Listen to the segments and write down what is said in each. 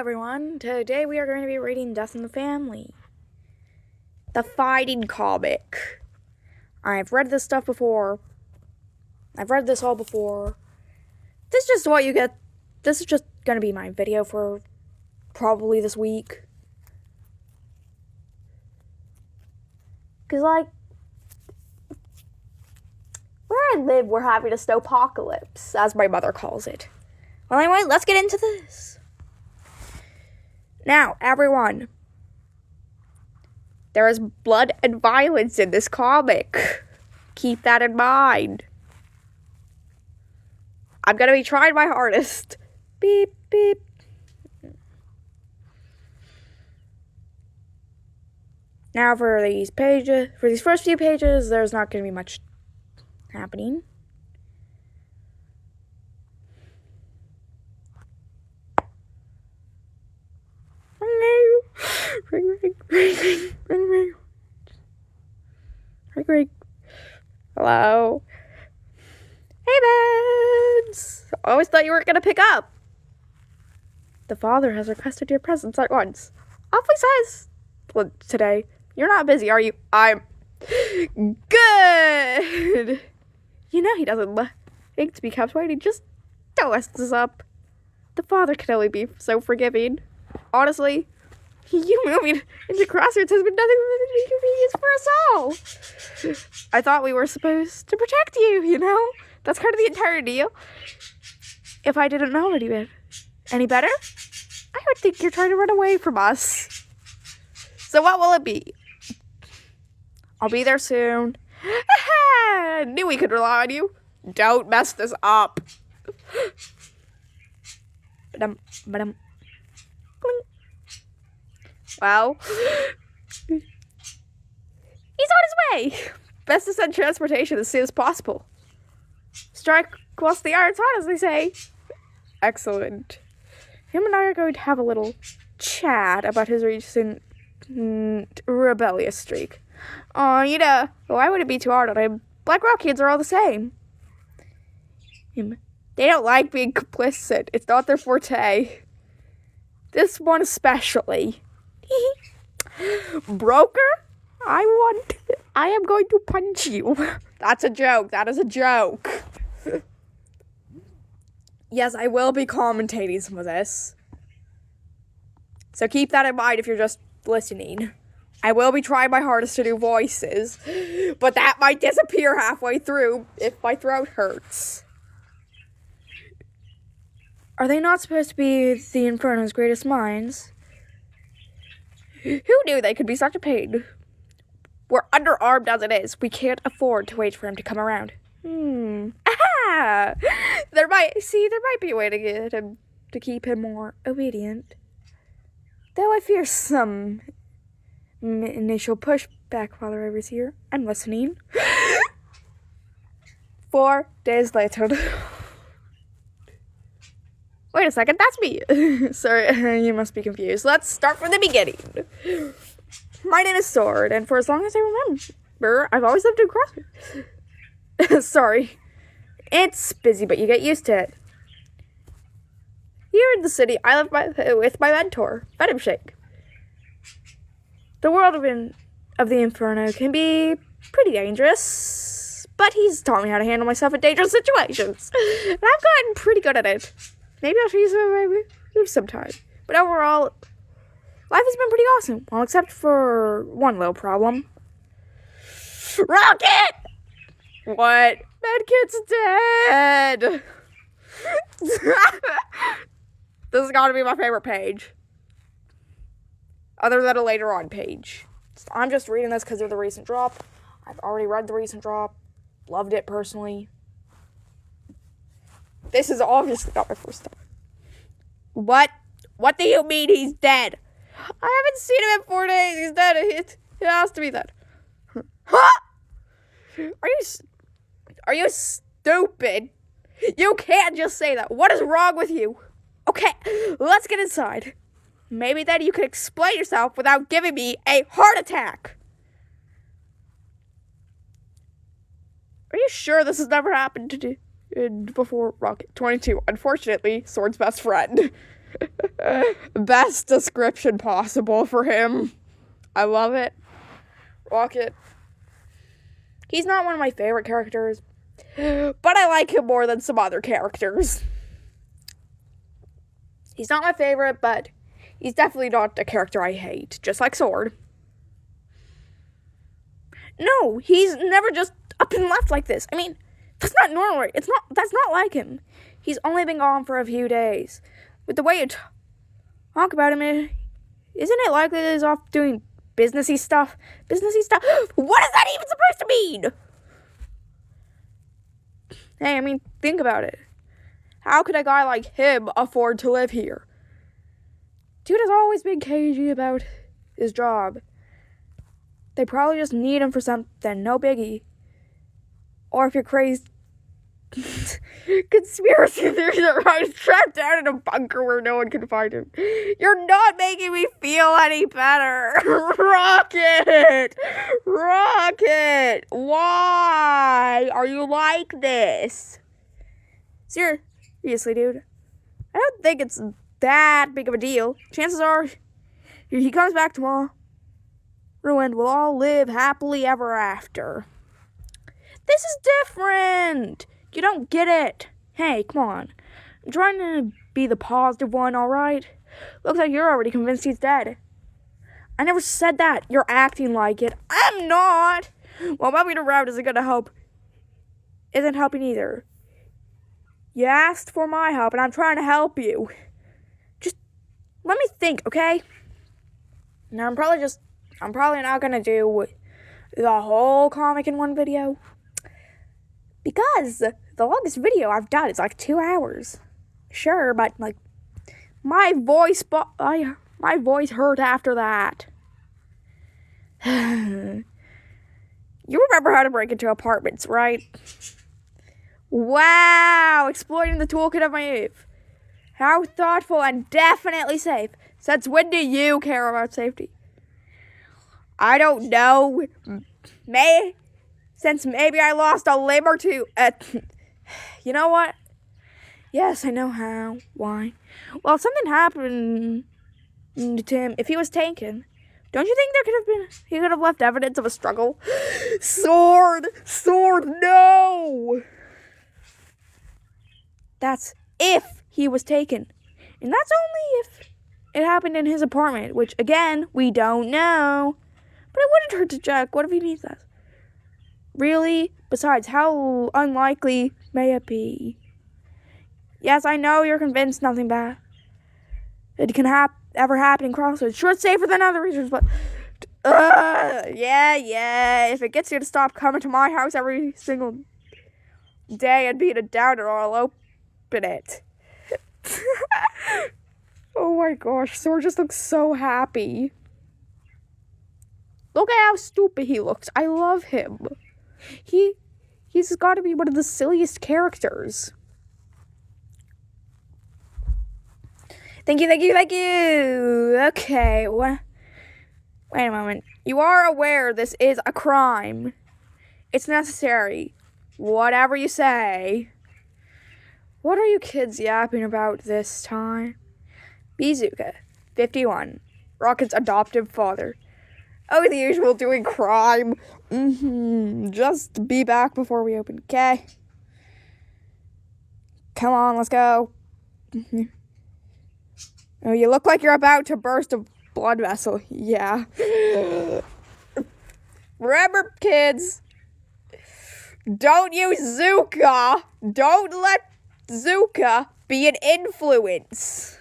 everyone, today we are going to be reading Death in the Family, the Phighting comic. I've read this stuff before. I've read this all before. This is just what you get. This is just going to be my video for probably this week. Because, where I live, we're having a snowpocalypse, as my mother calls it. Well, anyway, let's get into this. Now, everyone, there is blood and violence in this comic. Keep that in mind. I'm going to be trying my hardest. Beep, beep. Now, for these first few pages, there's not going to be much happening. Ring. Hello. Hey, Babs. I always thought you weren't gonna pick up. The father has requested your presence at once. Awfully size today. You're not busy, are you? I'm good. You know he doesn't like to be kept waiting. Just don't mess this up. The father can only be so forgiving. Honestly, you moving into Crossroads has been nothing but an inconvenience for us all. I thought we were supposed to protect you, you know? That's kind of the entire deal. If I didn't know any better, I would think you're trying to run away from us. So what will it be? I'll be there soon. Knew we could rely on you. Don't mess this up. Well, he's on his way. Best to send transportation as soon as possible. Strike whilst the iron's hot, as they say. Excellent. Him and I are going to have a little chat about his recent rebellious streak. Oh, why would it be too hard on him? Black Rock kids are all the same. They don't like being complicit. It's not their forte. This one especially. Broker? I am going to punch you. That's a joke. That is a joke. Yes, I will be commentating some of this. So keep that in mind if you're just listening. I will be trying my hardest to do voices, but that might disappear halfway through if my throat hurts. Are they not supposed to be the Inferno's greatest minds? Who knew they could be such a pain? We're underarmed as it is. We can't afford to wait for him to come around. Aha! There might be a way to get him to keep him more obedient. Though I fear some initial pushback while I was here. I'm listening. 4 days later. Wait a second, that's me. Sorry, you must be confused. Let's start from the beginning. My name is Sword, and for as long as I remember, I've always lived in Crossroads. Sorry. It's busy, but you get used to it. Here in the city, I live with my mentor, Venom Shake. The world of the Inferno can be pretty dangerous, but he's taught me how to handle myself in dangerous situations. And I've gotten pretty good at it. Maybe I'll show you some of my moves sometime. But overall, life has been pretty awesome. Well, except for one little problem. Rocket! What? Medkit's dead! This has got to be my favorite page. Other than a later on page. I'm just reading this because of the recent drop. I've already read the recent drop. Loved it personally. This is obviously not my first time. What? What do you mean he's dead? I haven't seen him in 4 days. He's dead. It has to be dead. Huh? Are you stupid? You can't just say that. What is wrong with you? Okay, let's get inside. Maybe then you can explain yourself without giving me a heart attack. Are you sure this has never happened to you? Before Rocket 22, unfortunately, Sword's best friend. Best description possible for him. I love it. Rocket. He's not one of my favorite characters, but I like him more than some other characters. He's not my favorite, but he's definitely not a character I hate, just like Sword. No, he's never just up and left like this. I mean, that's not normal. That's not like him. He's only been gone for a few days. With the way you talk about him, isn't it likely that he's off doing businessy stuff? Businessy stuff? What is that even supposed to mean? Hey, I mean, think about it. How could a guy like him afford to live here? Dude has always been cagey about his job. They probably just need him for something, no biggie. Or if you're crazy, conspiracy theories are right, trapped down in a bunker where no one can find him. You're not making me feel any better. Rocket! Rocket! Why are you like this? Seriously, dude. I don't think it's that big of a deal. Chances are, he comes back tomorrow. Ruined, we'll all live happily ever after. This is different. You don't get it. Hey, come on. I'm trying to be the positive one, alright? Looks like you're already convinced he's dead. I never said that. You're acting like it. I'm not. Well, bumping around isn't gonna help. Isn't helping either. You asked for my help, and I'm trying to help you. Just let me think, okay? Now, I'm probably not gonna do the whole comic in one video, because the longest video I've done is like 2 hours. Sure, but like my voice hurt after that. You remember how to break into apartments, right? Wow, exploiting the toolkit of my youth. How thoughtful and definitely safe. Since when do you care about safety? I don't know. Since maybe I lost a limb or two. You know what? Yes, I know how. Why? Well, if something happened to him, if he was taken, don't you think he could have left evidence of a struggle? Sword, no! That's if he was taken. And that's only if it happened in his apartment, which, again, we don't know. But it wouldn't hurt to check. What if he needs us? Really? Besides, how unlikely may it be? Yes, I know you're convinced nothing bad it can ever happen in Crossroads. Sure, it's safer than other regions, but yeah. If it gets you to stop coming to my house every single day and being a downer, I'll open it. Oh my gosh, Sword just looks so happy. Look at how stupid he looks. I love him. He's got to be one of the silliest characters. Thank you. Okay, wait a moment. You are aware this is a crime. It's necessary. Whatever you say. What are you kids yapping about this time? Bizuka, 51. Rocket's adoptive father. Oh, the usual doing crime. Just be back before we open, okay? Come on, let's go. Oh, you look like you're about to burst a blood vessel. Yeah. Remember, kids, don't use Zuka. Don't let Zuka be an influence.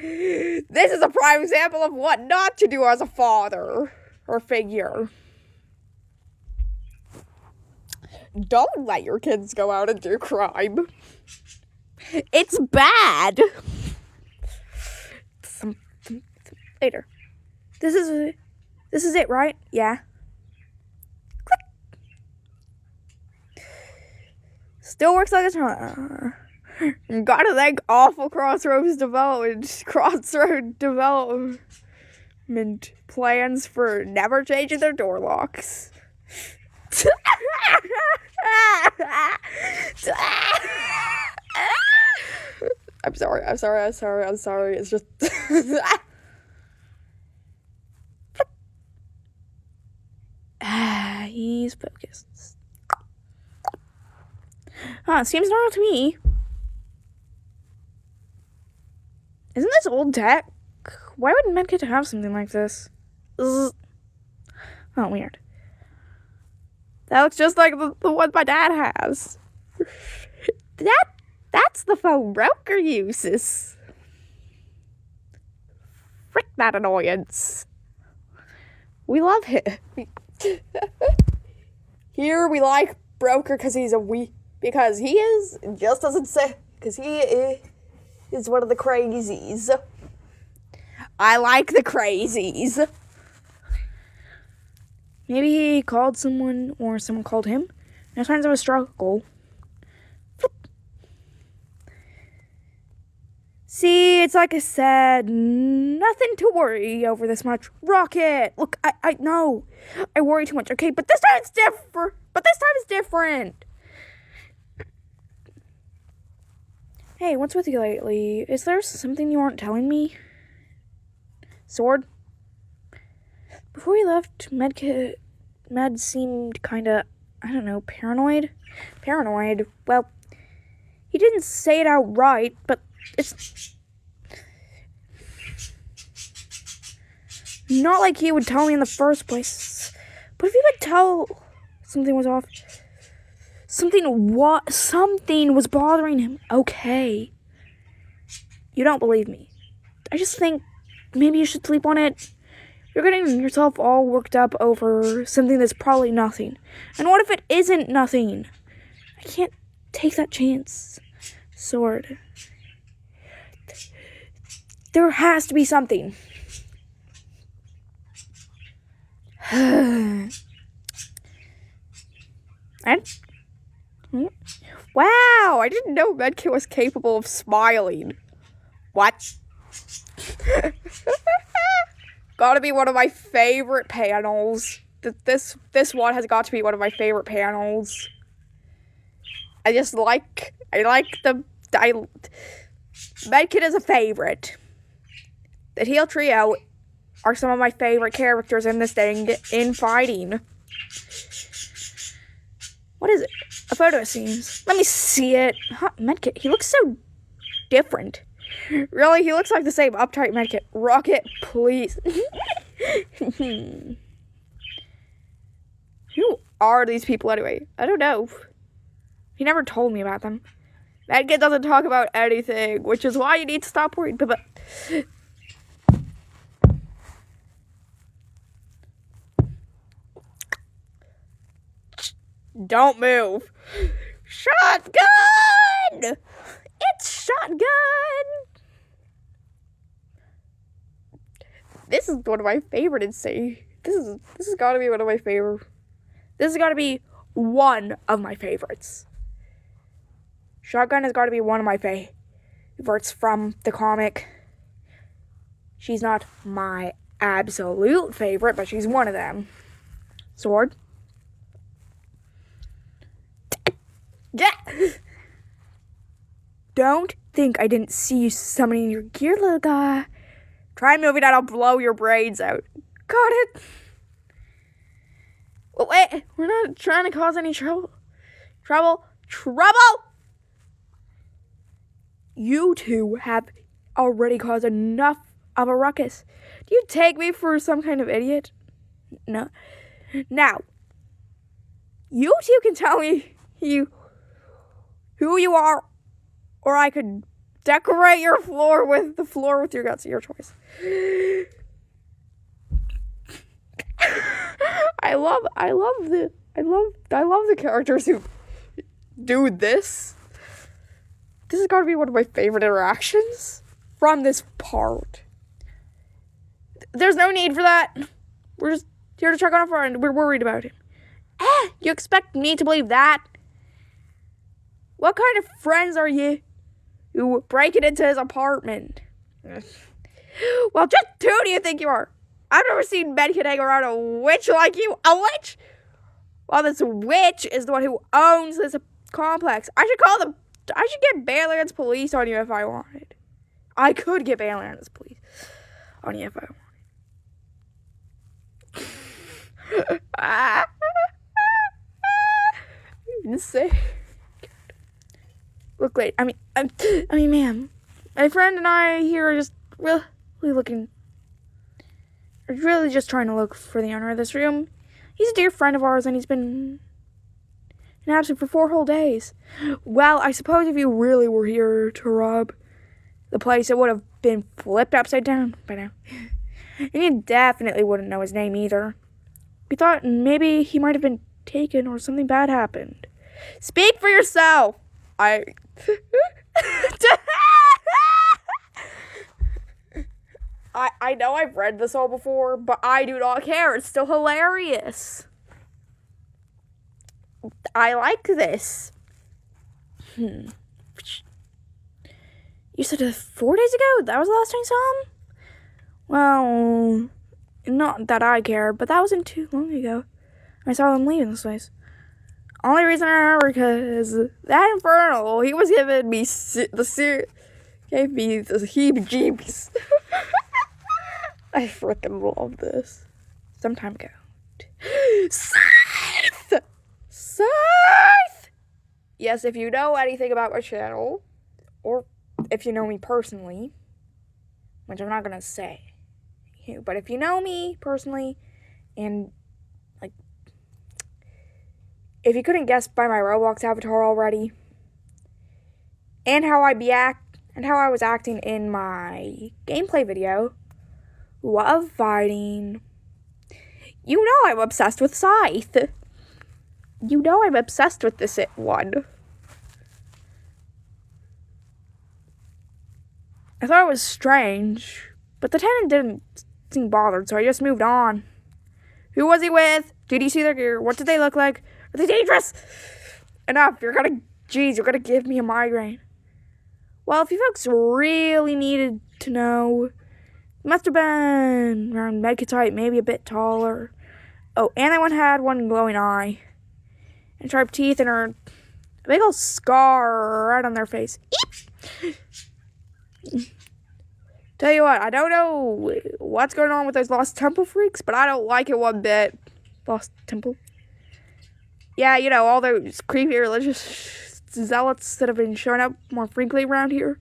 This is a prime example of what not to do as a father or figure. Don't let your kids go out and do crime. It's bad. Later. This is it, right? Yeah. Click. Still works like a charm. Gotta thank awful Crossroad development plans for never changing their door locks. I'm sorry. It's just... He's focused. Seems normal to me. Isn't this old tech? Why would Medkit have something like this? Oh, weird. That looks just like the one my dad has. That's the phone Broker uses. Frick that annoyance. We love him. Here we like Broker because he is just doesn't say, because he is one of the crazies. I like the crazies. Maybe he called someone or someone called him. No signs of a struggle. See, it's like I said, nothing to worry over this much. Rocket! Look, I know. I worry too much, okay? But this time it's different. Hey, what's with you lately? Is there something you aren't telling me? Sword? Before we left, Med seemed kinda, I don't know, paranoid? Paranoid? Well, he didn't say it outright, but it's not like he would tell me in the first place. But if he could tell something was off, something was bothering him, okay. You don't believe me. I just think maybe you should sleep on it. You're getting yourself all worked up over something that's probably nothing. And what if it isn't nothing? I can't take that chance. Sword. There has to be something. Wow, I didn't know Medkit was capable of smiling. What? Gotta be one of my favorite panels. This one has got to be one of my favorite panels. Medkit is a favorite. The Heal Trio are some of my favorite characters in this thing, in Phighting. What is it? A photo, it seems. Let me see it. Huh, Medkit, he looks so different. Really, he looks like the same uptight Medkit. Rocket, please. Who are these people anyway? I don't know. He never told me about them. Medkit doesn't talk about anything, which is why you need to stop worrying. But don't move. Shotgun! It's shotgun! This is one of my favorite insane. This has gotta be one of my favorite. This has gotta be one of my favorites. Shotgun has gotta be one of my favorites from the comic. She's not my absolute favorite, but she's one of them. Sword. Yeah. Don't think I didn't see you summoning your gear, little guy. Try moving and I'll blow your brains out. Got it? Well, wait, we're not trying to cause any trouble. Trouble? You two have already caused enough of a ruckus. Do you take me for some kind of idiot? No. Now, you two can tell me who you are, or I could decorate your floor with your guts. Your choice. I love the characters who do this. This has got to be one of my favorite interactions from this part. There's no need for that. We're just here to check on a friend. We're worried about him. You expect me to believe that? What kind of friends are you who break it into his apartment? Well, just who do you think you are? I've never seen Medkit hang around a witch like you. A witch? Well, this witch is the one who owns this complex. I should call the I should get Badlands police on you if I wanted. I could get Badlands police on you if I wanted. Insane. Look, late. I mean, ma'am. My friend and I here are just really looking. We're really just trying to look for the owner of this room. He's a dear friend of ours, and he's been absent for 4 whole days. Well, I suppose if you really were here to rob the place, it would have been flipped upside down by now. And you definitely wouldn't know his name either. We thought maybe he might have been taken or something bad happened. Speak for yourself! I know I've read this all before, but I do not care. It's still hilarious. I like this. You said 4 days ago? That was the last time you saw him? Well, not that I care, but that wasn't too long ago. I saw him leaving this place. Only reason I remember because that infernal, he was giving me gave me the heebie-jeebies. I freaking love this. Some time ago. Scythe! Scythe! Yes, if you know anything about my channel, or if you know me personally, which I'm not gonna say, but if you know me personally, and like, if you couldn't guess by my Roblox avatar already, and how I was acting in my gameplay video of Phighting, you know I'm obsessed with Scythe. You know I'm obsessed with this one. I thought it was strange, but the tenant didn't seem bothered, so I just moved on. Who was he with? Did you see their gear? What did they look like? Are they dangerous? Enough, you're gonna give me a migraine. Well, if you folks really needed to know, it must have been around medkit height, maybe a bit taller. Oh, and that one had one glowing eye. And sharp teeth and a big old scar right on their face. Eep! Tell you what, I don't know what's going on with those Lost Temple freaks, but I don't like it one bit. Lost Temple? Yeah, you know, all those creepy religious zealots that have been showing up more frequently around here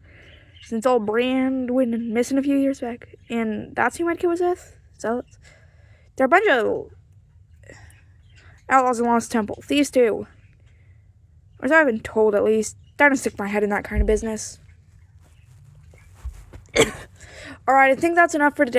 since old Brand went missing a few years back. And that's who Medkit was with? Zealots? They're a bunch of outlaws in Lost Temple. Thieves too. Or as I've been told, at least. Don't stick my head in that kind of business. Alright, I think that's enough for today.